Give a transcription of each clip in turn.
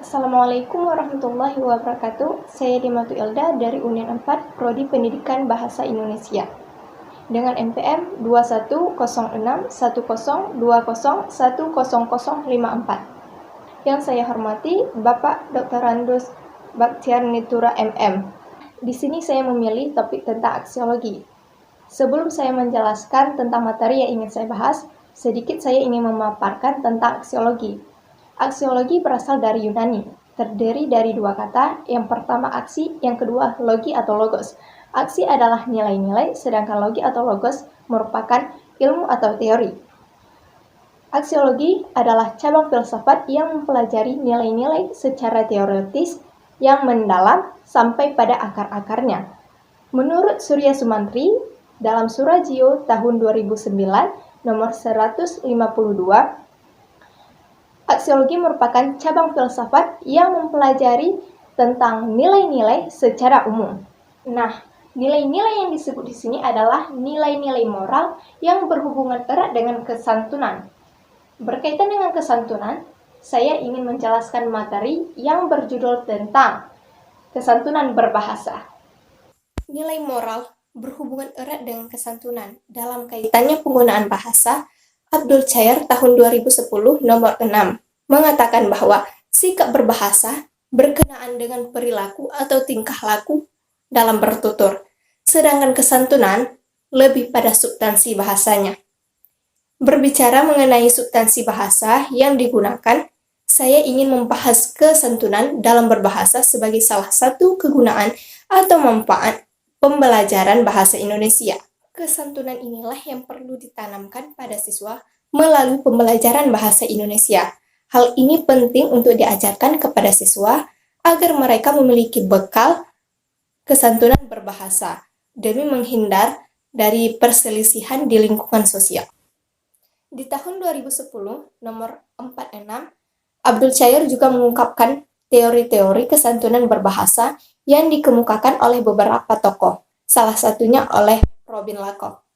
Assalamualaikum warahmatullahi wabarakatuh. Saya Dimatu Elda dari Unian 4, Prodi Pendidikan Bahasa Indonesia. Dengan NPM 210610201054. Yang saya hormati Bapak Dr. Randus Bakhtiar Nitura MM. Di sini saya memilih topik tentang aksiologi. Sebelum saya menjelaskan tentang materi yang ingin saya bahas, sedikit saya ingin memaparkan tentang aksiologi. Aksiologi berasal dari Yunani, terdiri dari dua kata, yang pertama aksi, yang kedua logi atau logos. Aksi adalah nilai-nilai, sedangkan logi atau logos merupakan ilmu atau teori. Aksiologi adalah cabang filsafat yang mempelajari nilai-nilai secara teoretis yang mendalam sampai pada akar-akarnya. Menurut Surya Sumantri, dalam Surajio tahun 2009, nomor 152, aksiologi merupakan cabang filsafat yang mempelajari tentang nilai-nilai secara umum. Nah, nilai-nilai yang disebut di sini adalah nilai-nilai moral yang berhubungan erat dengan kesantunan. Berkaitan dengan kesantunan, saya ingin menjelaskan materi yang berjudul tentang kesantunan berbahasa. Nilai moral berhubungan erat dengan kesantunan. Dalam kaitannya penggunaan bahasa, Abdul Chair tahun 2010 nomor 6 mengatakan bahwa sikap berbahasa berkenaan dengan perilaku atau tingkah laku dalam bertutur, sedangkan kesantunan lebih pada substansi bahasanya. Berbicara mengenai substansi bahasa yang digunakan, saya ingin membahas kesantunan dalam berbahasa sebagai salah satu kegunaan atau manfaat pembelajaran bahasa Indonesia. Kesantunan inilah yang perlu ditanamkan pada siswa melalui pembelajaran bahasa Indonesia. Hal ini penting untuk diajarkan kepada siswa agar mereka memiliki bekal kesantunan berbahasa demi menghindar dari perselisihan di lingkungan sosial. Di tahun 2010, nomor 46, Abdul Chair juga mengungkapkan teori-teori kesantunan berbahasa yang dikemukakan oleh beberapa tokoh, salah satunya oleh Robin Lakoff.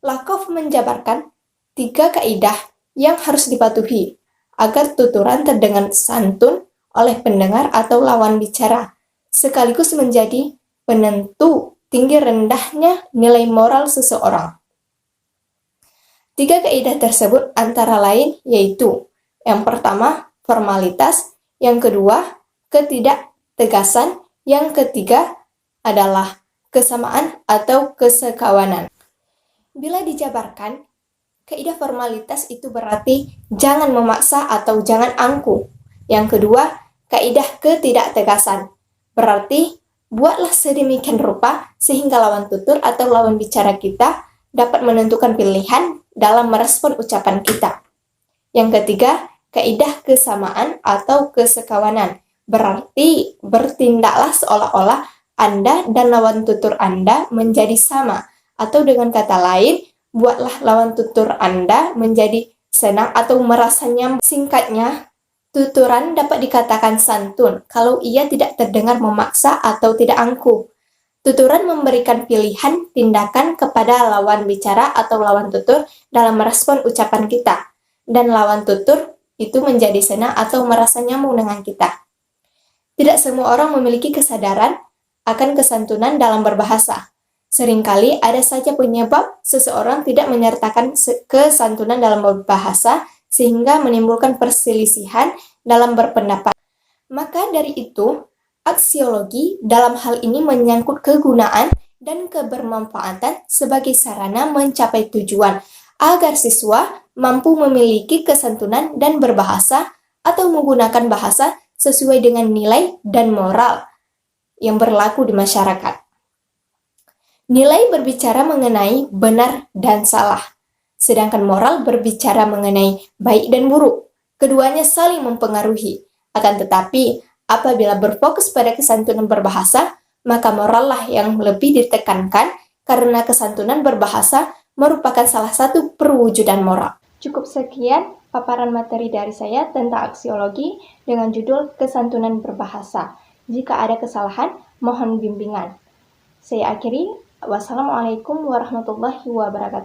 Lakoff menjabarkan 3 kaidah yang harus dipatuhi agar tuturan terdengar santun oleh pendengar atau lawan bicara, sekaligus menjadi penentu tinggi rendahnya nilai moral seseorang. 3 kaidah tersebut antara lain yaitu, yang pertama, formalitas, yang kedua, ketidaktegasan, yang ketiga adalah kesamaan atau kesekawanan. Bila dijabarkan, kaidah formalitas itu berarti jangan memaksa atau jangan angkuh. Yang kedua, kaidah ketidaktegasan, berarti buatlah sedemikian rupa sehingga lawan tutur atau lawan bicara kita dapat menentukan pilihan dalam merespon ucapan kita. Yang ketiga, kaidah kesamaan atau kesekawanan, berarti bertindaklah seolah-olah Anda dan lawan tutur Anda menjadi sama, atau dengan kata lain, buatlah lawan tutur Anda menjadi senang atau merasa nyaman. Singkatnya, tuturan dapat dikatakan santun kalau ia tidak terdengar memaksa atau tidak angkuh. Tuturan memberikan pilihan tindakan kepada lawan bicara atau lawan tutur dalam merespon ucapan kita, dan lawan tutur itu menjadi senang atau merasa nyaman dengan kita. Tidak semua orang memiliki kesadaran akan kesantunan dalam berbahasa. Seringkali ada saja penyebab seseorang tidak menyertakan kesantunan dalam berbahasa sehingga menimbulkan perselisihan dalam berpendapat. Maka dari itu, aksiologi dalam hal ini menyangkut kegunaan dan kebermanfaatan sebagai sarana mencapai tujuan agar siswa mampu memiliki kesantunan dan berbahasa atau menggunakan bahasa sesuai dengan nilai dan moral yang berlaku di masyarakat. Nilai berbicara mengenai benar dan salah, sedangkan moral berbicara mengenai baik dan buruk. Keduanya saling mempengaruhi. Akan tetapi, apabila berfokus pada kesantunan berbahasa, maka moral lah yang lebih ditekankan karena kesantunan berbahasa merupakan salah satu perwujudan moral. Cukup sekian paparan materi dari saya tentang aksiologi dengan judul kesantunan berbahasa. Jika ada kesalahan, mohon bimbingan. Saya akhiri. Wassalamualaikum warahmatullahi wabarakatuh.